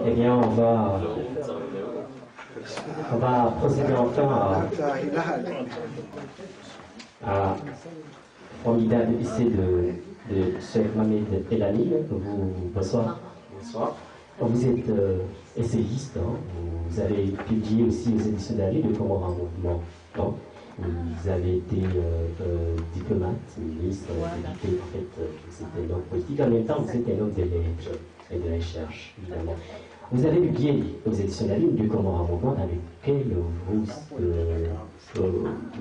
Eh bien, on va procéder enfin à formidable essai de Cheikh Mohamed El-Amin. Bonsoir. Bonsoir. Vous êtes essayiste, hein. Vous avez publié aussi aux éditions d'Ali le Comores en mouvement. Hein. Vous avez été diplomate, ministre, député, en fait, vous êtes un homme politique. En même temps, vous êtes un homme de lettres et de recherche, évidemment. Vous avez publié aux éditions d'Ali le Comores en mouvement dans lequel vous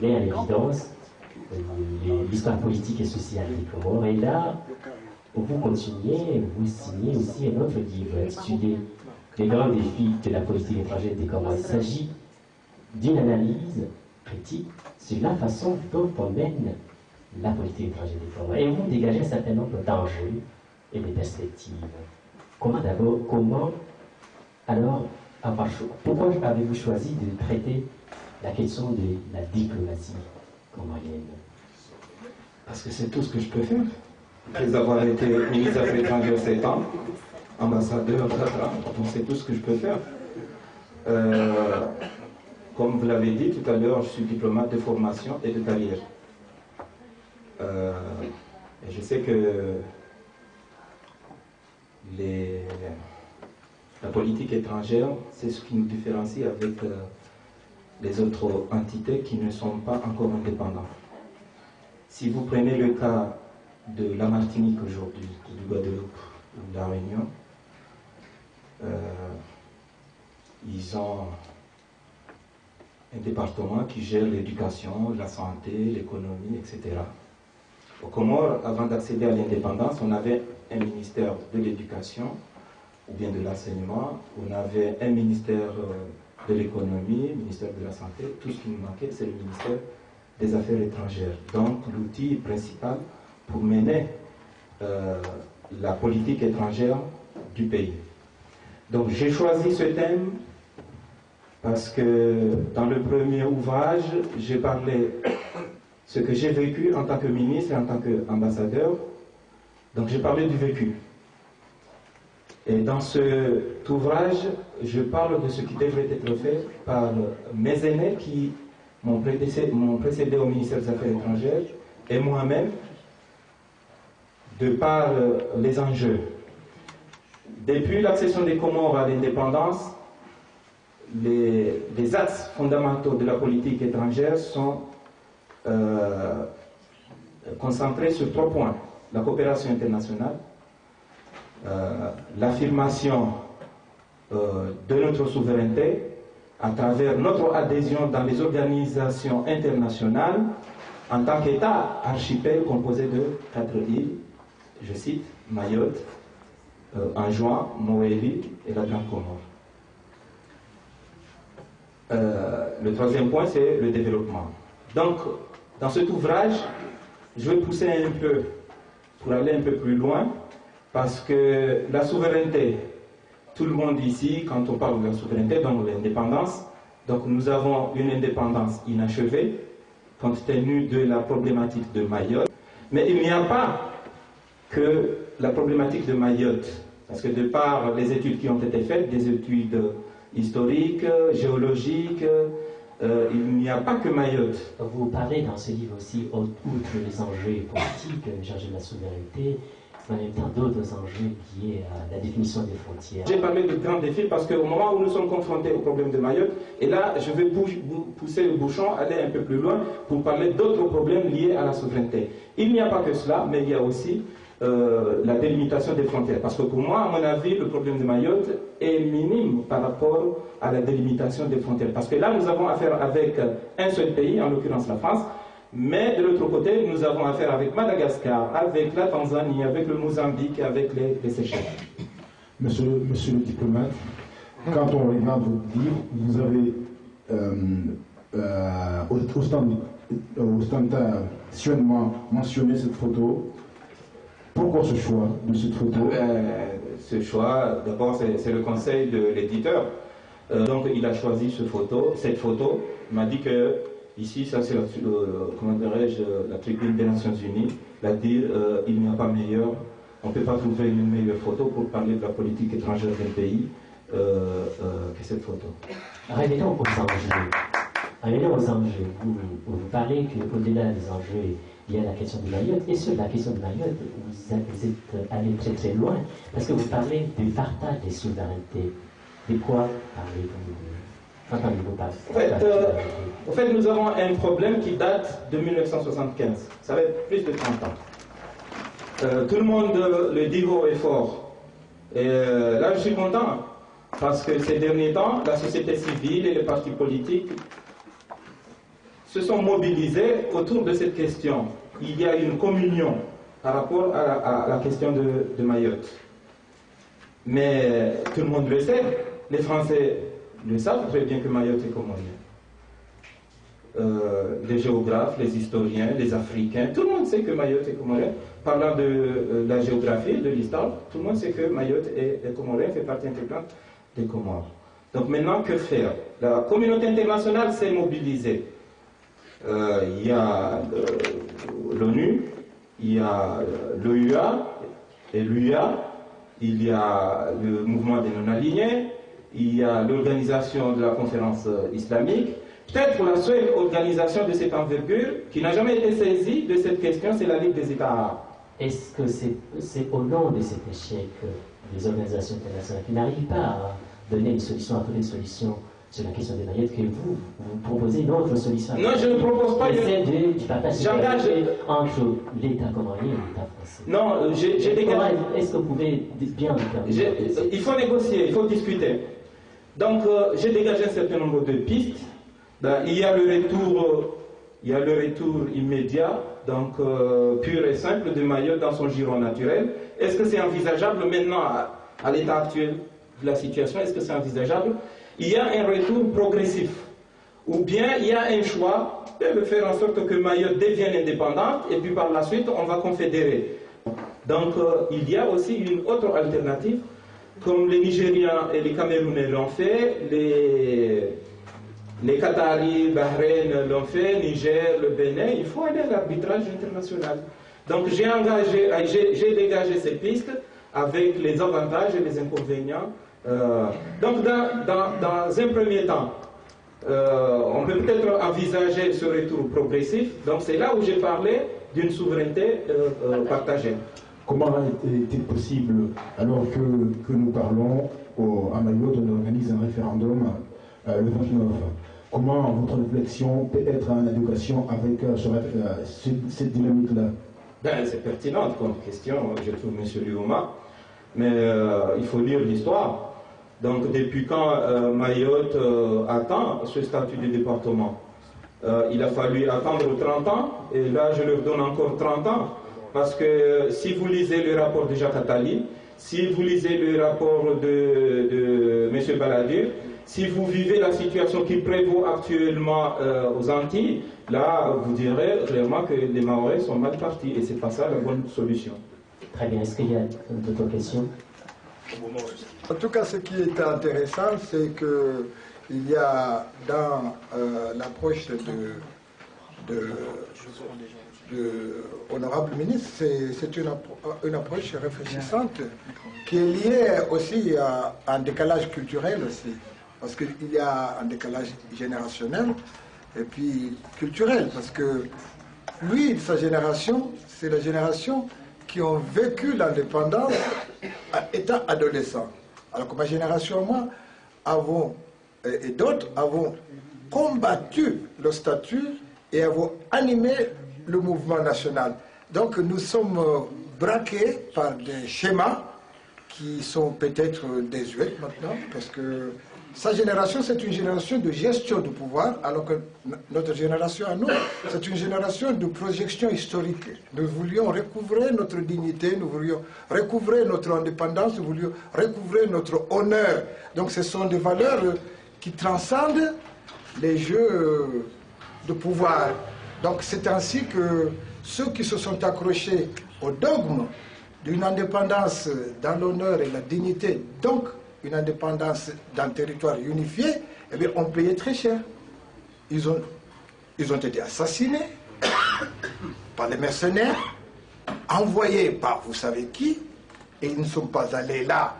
met en évidence l'histoire politique et sociale des Comores. Et là, vous continuez, vous signez aussi un autre livre intitulé Les grands défis de la politique étrangère des Comores. Il s'agit d'une analyse critique sur la façon dont on mène la politique étrangère des Comores. Et vous dégagez un certain nombre d'enjeux et de perspectives. Pourquoi avez-vous choisi de traiter la question de la diplomatie comorienne? Parce que c'est tout ce que je peux faire. Après avoir été ministre des Affaires étrangères 7 ans, ambassadeur, etc. Donc c'est tout ce que je peux faire. Comme vous l'avez dit tout à l'heure, je suis diplomate de formation et de carrière. Et je sais que la politique étrangère, c'est ce qui nous différencie avec les autres entités qui ne sont pas encore indépendantes. Si vous prenez le cas de la Martinique aujourd'hui, du Guadeloupe ou de la Réunion, ils ont un département qui gère l'éducation, la santé, l'économie, etc. Au Comores, avant d'accéder à l'indépendance, on avait un ministère de l'éducation ou bien de l'enseignement, on avait un ministère de l'économie, ministère de la santé. Tout ce qui nous manquait, c'est le ministère des Affaires étrangères. Donc l'outil principal pour mener la politique étrangère du pays. Donc j'ai choisi ce thème parce que dans le premier ouvrage, j'ai parlé ce que j'ai vécu en tant que ministre et en tant qu'ambassadeur. Donc j'ai parlé du vécu. Et dans cet ouvrage, je parle de ce qui devrait être fait par mes aînés qui m'ont précédé au ministère des Affaires étrangères et moi-même, de par les enjeux. Depuis l'accession des Comores à l'indépendance, les axes fondamentaux de la politique étrangère sont concentrés sur 3 points. La coopération internationale, l'affirmation de notre souveraineté à travers notre adhésion dans les organisations internationales en tant qu'État archipel composé de 4 îles, je cite, Mayotte, Anjouan, Moélie et la Grande Comore. Le 3e point, c'est le développement. Donc, dans cet ouvrage, je vais pousser un peu, pour aller un peu plus loin, parce que la souveraineté, tout le monde ici, quand on parle de la souveraineté, donc l'indépendance, donc nous avons une indépendance inachevée, compte tenu de la problématique de Mayotte. Mais il n'y a pas que la problématique de Mayotte, parce que de par les études qui ont été faites, des études historiques, géologiques, il n'y a pas que Mayotte. Vous parlez dans ce livre aussi, outre les enjeux politiques, l'enjeu de la souveraineté, en même temps d'autres enjeux liés à la définition des frontières. J'ai parlé de grands défis parce qu'au moment où nous sommes confrontés au problème de Mayotte, et là je vais pousser le bouchon, aller un peu plus loin pour parler d'autres problèmes liés à la souveraineté. Il n'y a pas que cela, mais il y a aussi la délimitation des frontières. Parce que pour moi, à mon avis, le problème de Mayotte est minime par rapport à la délimitation des frontières. Parce que là, nous avons affaire avec un seul pays, en l'occurrence la France, mais de l'autre côté, nous avons affaire avec Madagascar, avec la Tanzanie, avec le Mozambique, avec les Seychelles. Monsieur le diplomate, quand on regarde votre livre, vous avez ostentationnellement mentionné cette photo. Pourquoi ce choix de cette photo? Ce choix, d'abord, c'est le conseil de l'éditeur. Donc, il a choisi cette photo. Il m'a dit que ici, ça c'est la tribune des Nations Unies. Il a dit il n'y a pas meilleur, on ne peut pas trouver une meilleure photo pour parler de la politique étrangère d'un pays que cette photo. Revenons aux enjeux. Revenons aux enjeux. Vous parlez qu'au-delà des enjeux, il y a la question de Mayotte. Et sur la question de Mayotte, vous êtes allé très très loin, parce que vous parlez du partage des souverainetés. De quoi parlez-vous? Entendez-vous parler? En fait, nous avons un problème qui date de 1975. Ça fait plus de 30 ans. Tout le monde le dit haut et fort. Et là, je suis content, parce que ces derniers temps, la société civile et les partis politiques se sont mobilisés autour de cette question. Il y a une communion par rapport à la question de Mayotte. Mais tout le monde le sait, les Français le savent très bien que Mayotte est comorien. Les géographes, les historiens, les Africains, tout le monde sait que Mayotte est comorien. Parlant de la géographie, de l'histoire, tout le monde sait que Mayotte est comorien, fait partie intégrante des Comores. Donc maintenant, que faire? La communauté internationale s'est mobilisée. Il y a l'ONU, il y a l'OUA et l'UA, il y a le mouvement des non-alignés, il y a l'organisation de la conférence islamique. Peut-être la seule organisation de cette envergure qui n'a jamais été saisie de cette question, c'est la Ligue des États arabes. Est-ce que c'est au nom de cet échec des organisations internationales qui n'arrivent pas à donner une solution, à trouver une solution sur la question des Mayotte, que vous proposez une autre solution? Non, je ne propose pas. C'est du partage entre l'État comorien et l'État français. Non, j'ai dégagé. Est-ce que vous pouvez bien déterminer? Il faut négocier, il faut discuter. Donc, j'ai dégagé un certain nombre de pistes. Il y a le retour immédiat, donc pur et simple, de Mayotte dans son giron naturel. Est-ce que c'est envisageable maintenant, à l'état actuel de la situation, est-ce que c'est envisageable? Il y a un retour progressif, ou bien il y a un choix de faire en sorte que Mayotte devienne indépendante, et puis par la suite, on va confédérer. Donc, il y a aussi une autre alternative, comme les Nigériens et les Camerounais l'ont fait, les Qataris, Bahreïn l'ont fait, Niger, le Bénin, il faut aller à l'arbitrage international. Donc j'ai dégagé ces pistes avec les avantages et les inconvénients. Donc dans un premier temps, on peut peut-être envisager ce retour progressif. Donc c'est là où j'ai parlé d'une souveraineté partagée. Comment est-il possible, alors que nous parlons à Mayotte, on organise un référendum le 29? Comment votre réflexion peut être en adéquation avec cette dynamique-là? C'est pertinent comme question, je trouve, M. Lioma, mais il faut lire l'histoire. Donc, depuis quand Mayotte attend ce statut de département? Il a fallu attendre 30 ans, et là, je leur donne encore 30 ans, parce que si vous lisez le rapport de Jacques Attali, si vous lisez le rapport de M. Balladur, si vous vivez la situation qui prévaut actuellement aux Antilles, là, vous direz clairement que les Mahorais sont mal partis, et ce n'est pas ça la bonne solution. Très bien. Est-ce qu'il y a d'autres questions? En tout cas, ce qui est intéressant, c'est qu'il y a dans l'approche de honorable ministre, c'est une approche réfléchissante qui est liée aussi à un décalage culturel aussi. Parce qu'il y a un décalage générationnel et puis culturel. Parce que lui, sa génération, c'est la génération qui ont vécu l'indépendance étant adolescent. Alors que ma génération, moi, et d'autres avons combattu le statut et avons animé le mouvement national. Donc nous sommes braqués par des schémas qui sont peut-être désuets maintenant, parce que sa génération, c'est une génération de gestion du pouvoir, alors que notre génération à nous, c'est une génération de projection historique. Nous voulions recouvrer notre dignité, nous voulions recouvrer notre indépendance, nous voulions recouvrer notre honneur. Donc ce sont des valeurs qui transcendent les jeux de pouvoir. Donc c'est ainsi que ceux qui se sont accrochés au dogme d'une indépendance dans l'honneur et la dignité, donc une indépendance d'un territoire unifié, eh bien, ont payé très cher. Ils ont été assassinés par les mercenaires, envoyés par vous savez qui, et ils ne sont pas allés là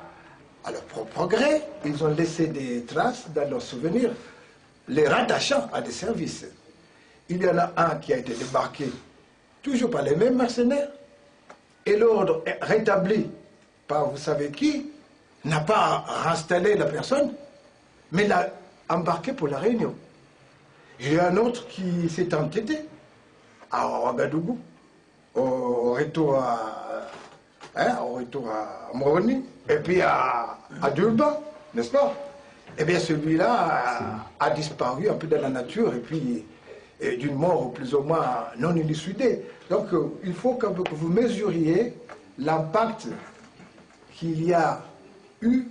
à leur propre gré, ils ont laissé des traces dans leurs souvenirs, les rattachant à des services. Il y en a un qui a été débarqué, toujours par les mêmes mercenaires, et l'ordre est rétabli par vous savez qui, n'a pas réinstallé la personne, mais l'a embarqué pour la Réunion. Il y a un autre qui s'est entêté à Ouagadougou, au retour à Moroni, et puis à Durban, n'est-ce pas? Eh bien, celui-là a disparu un peu dans la nature, et puis d'une mort plus ou moins non élucidée. Donc, il faut que vous mesuriez l'impact qu'il y a eu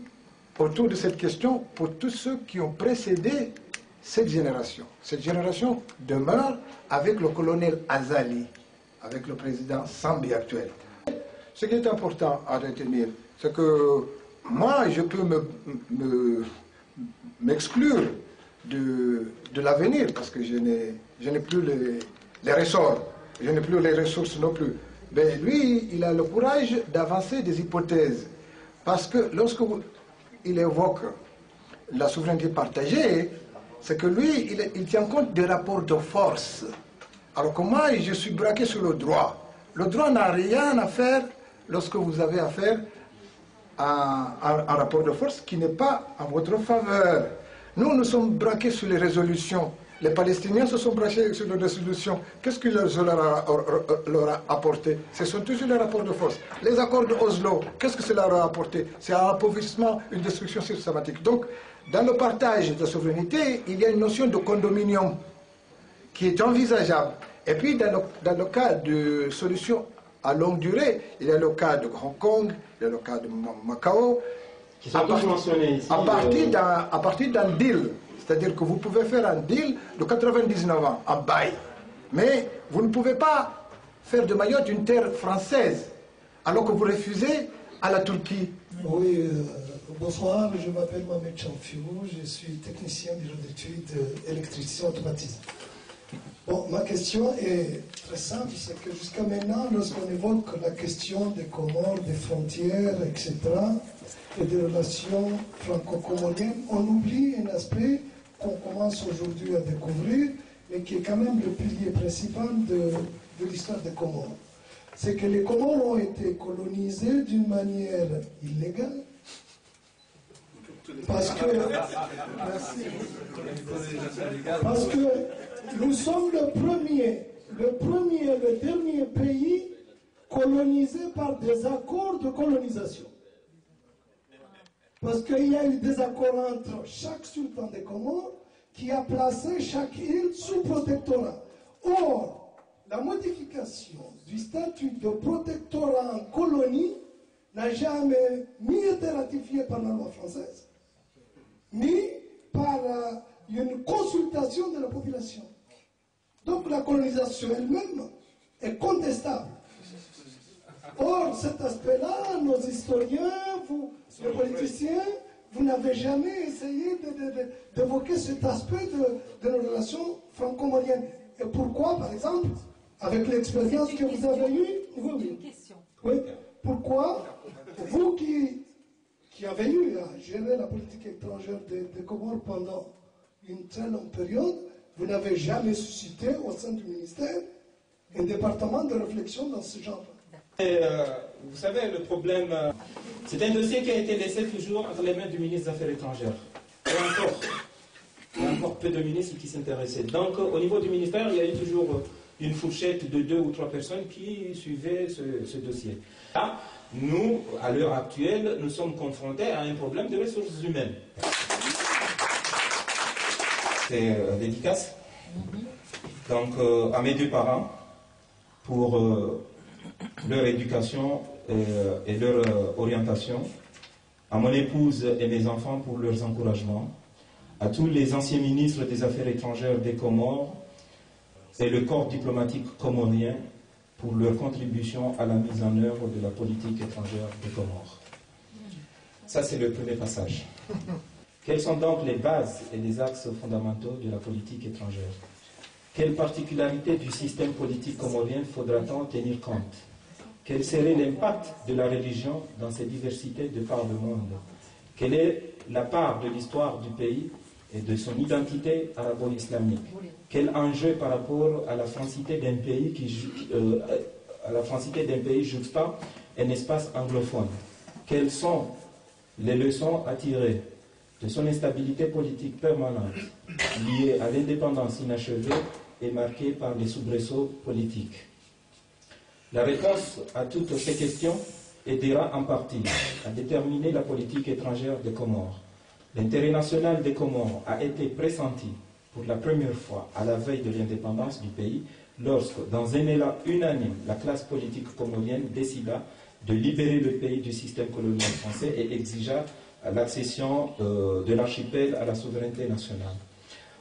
autour de cette question pour tous ceux qui ont précédé cette génération. Cette génération demeure avec le colonel Azali, avec le président Sambi actuel. Ce qui est important à retenir, c'est que moi, je peux m'exclure de l'avenir parce que je n'ai plus les ressorts, je n'ai plus les ressources non plus. Mais lui, il a le courage d'avancer des hypothèses. Parce que lorsqu'il évoque la souveraineté partagée, c'est que lui, il tient compte des rapports de force. Alors que moi, je suis braqué sur le droit. Le droit n'a rien à faire lorsque vous avez affaire à un rapport de force qui n'est pas en votre faveur. Nous sommes braqués sur les résolutions. Les Palestiniens se sont braqués sur les résolutions. Qu'est-ce que leur a apporté? Ce sont toujours les rapports de force. Les accords de Oslo, qu'est-ce que cela leur a apporté? C'est un appauvrissement, une destruction systématique. Donc, dans le partage de la souveraineté, il y a une notion de condominium qui est envisageable. Et puis, dans le cas de solutions à longue durée, il y a le cas de Hong Kong, il y a le cas de Macao, qui sont tous mentionnés ici. À partir d'un deal. C'est-à-dire que vous pouvez faire un deal de 99 ans, un bail. Mais vous ne pouvez pas faire de Mayotte une terre française, alors que vous refusez à la Turquie. Oui, bonsoir, je m'appelle Mohamed Chamfiou, je suis technicien bureau d'études électricité automatisée. Bon, ma question est très simple, c'est que jusqu'à maintenant, lorsqu'on évoque la question des Comores, des frontières, etc., et des relations franco-comoriennes, on oublie un aspect qu'on commence aujourd'hui à découvrir, mais qui est quand même le pilier principal de l'histoire des Comores. C'est que les Comores ont été colonisés d'une manière illégale, parce que nous sommes le dernier pays colonisé par des accords de colonisation. Parce qu'il y a eu des accords entre chaque sultan des Comores qui a placé chaque île sous protectorat. Or, la modification du statut de protectorat en colonie n'a jamais ni été ratifiée par la loi française, ni par une consultation de la population. Donc la colonisation elle-même est contestable. Or, cet aspect-là, nos historiens, les politiciens, vous n'avez jamais essayé d'évoquer cet aspect de nos relations franco-maliennes. Et pourquoi, par exemple, avec l'expérience que vous avez eue, oui, pourquoi, vous qui avez eu à gérer la politique étrangère des Comores pendant une très longue période, vous n'avez jamais suscité au sein du ministère un département de réflexion dans ce genre? Vous savez, le problème, c'est un dossier qui a été laissé toujours entre les mains du ministre des Affaires étrangères. Il y a encore peu de ministres qui s'intéressaient. Donc, au niveau du ministère, il y a eu toujours une fourchette de 2 ou 3 personnes qui suivaient ce dossier. Là, nous, à l'heure actuelle, nous sommes confrontés à un problème de ressources humaines. C'est dédicace. Donc, à mes 2 parents, pour leur éducation et leur orientation, à mon épouse et mes enfants pour leurs encouragements, à tous les anciens ministres des Affaires étrangères des Comores et le corps diplomatique comorien pour leur contribution à la mise en œuvre de la politique étrangère des Comores. Ça, c'est le premier passage. Quelles sont donc les bases et les axes fondamentaux de la politique étrangère? Quelles particularités du système politique comorien faudra-t-on tenir compte? Quel serait l'impact de la religion dans ces diversités de par le monde? Quelle est la part de l'histoire du pays et de son identité arabo-islamique? Quel enjeu par rapport à la francité d'un pays juxta un espace anglophone? Quelles sont les leçons à tirer de son instabilité politique permanente liée à l'indépendance inachevée et marquée par les soubresauts politiques? La réponse à toutes ces questions aidera en partie à déterminer la politique étrangère des Comores. L'intérêt national des Comores a été pressenti pour la première fois à la veille de l'indépendance du pays, lorsque, dans un élan unanime, la classe politique comorienne décida de libérer le pays du système colonial français et exigea l'accession de l'archipel à la souveraineté nationale.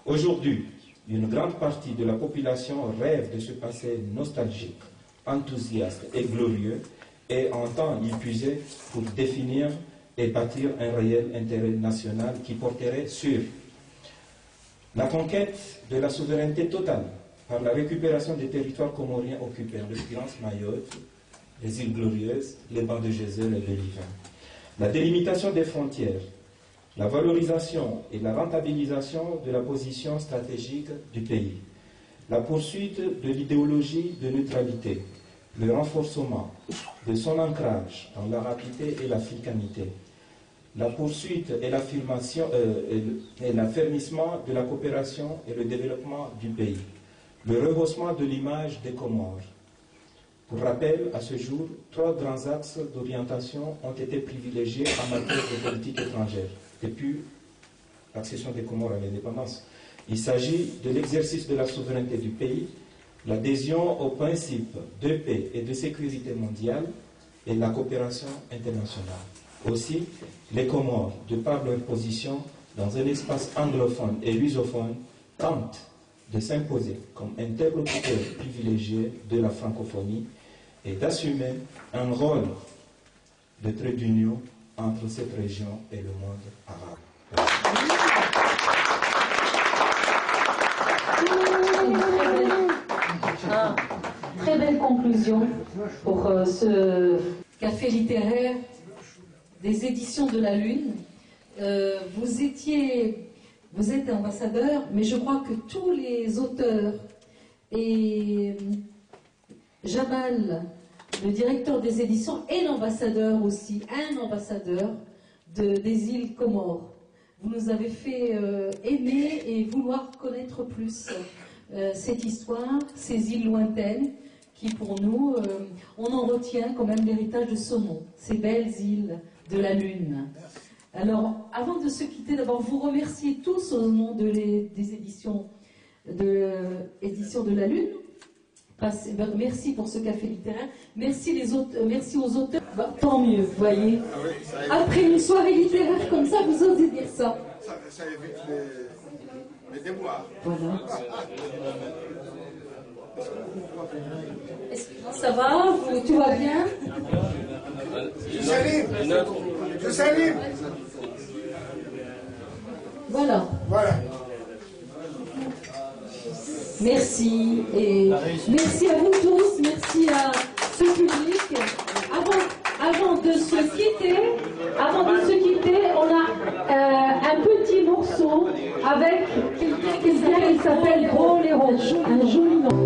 Aujourd'hui, une grande partie de la population rêve de ce passé nostalgique, enthousiaste et glorieux et entend y puiser pour définir et bâtir un réel intérêt national qui porterait sur la conquête de la souveraineté totale par la récupération des territoires comoriens occupés, en l'occurrence Mayotte, les îles Glorieuses, les bancs de Geselle et de Livin. La délimitation des frontières, la valorisation et la rentabilisation de la position stratégique du pays, la poursuite de l'idéologie de neutralité, le renforcement de son ancrage dans la rapidité et l'africanité, la poursuite et l'affirmation et l'affermissement de la coopération et le développement du pays, le rehaussement de l'image des Comores. Pour rappel, à ce jour, 3 grands axes d'orientation ont été privilégiés en matière de politique étrangère depuis l'accession des Comores à l'indépendance. Il s'agit de l'exercice de la souveraineté du pays, l'adhésion aux principes de paix et de sécurité mondiale et la coopération internationale. Aussi, les Comores, de par leur position dans un espace anglophone et lusophone, tentent de s'imposer comme interlocuteur privilégié de la francophonie et d'assumer un rôle de trait d'union entre cette région et le monde arabe. Très belle conclusion pour ce café littéraire des éditions de la Lune. Vous êtes ambassadeur, mais je crois que tous les auteurs et Jamal, le directeur des éditions, est l'ambassadeur aussi, un ambassadeur des îles Comores. Vous nous avez fait aimer et vouloir connaître plus cette histoire, ces îles lointaines, qui pour nous, on en retient quand même l'héritage de Saumon, ces belles îles de la Lune. Alors, avant de se quitter, d'abord vous remercier tous au nom des éditions de la Lune. Merci pour ce café littéraire. Merci aux auteurs. Bah, tant mieux, vous voyez. Après une soirée littéraire comme ça, vous osez dire ça. Ça évite les déboires. Voilà. Ça va? Tout va bien? Je salue. Voilà. Voilà. Merci. Et merci à vous tous. Merci à ce public. Avant de se quitter, on a un petit morceau avec quelqu'un qui s'appelle Gros les Rouges. Un joli nom.